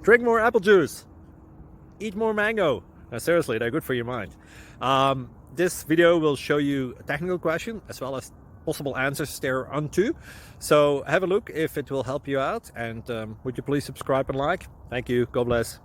drink more apple juice, eat more mango. Seriously, they're good for your mind. This video will show you a technical question as well as possible answers thereunto. So have a look if it will help you out, and would you please subscribe and like? Thank you. God bless.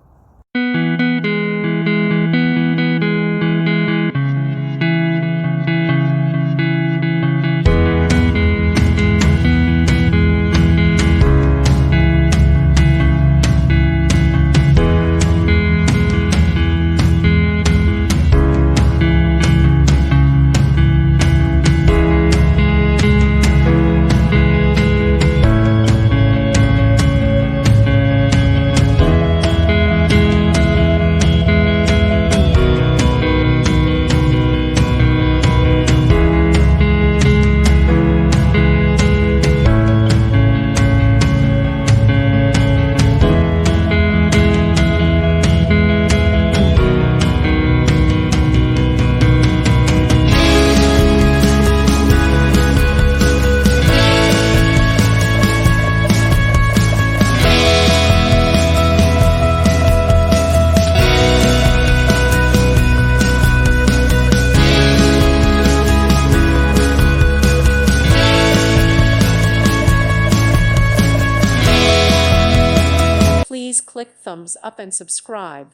Please click thumbs up and subscribe.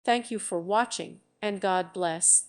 Thank you for watching, and God bless.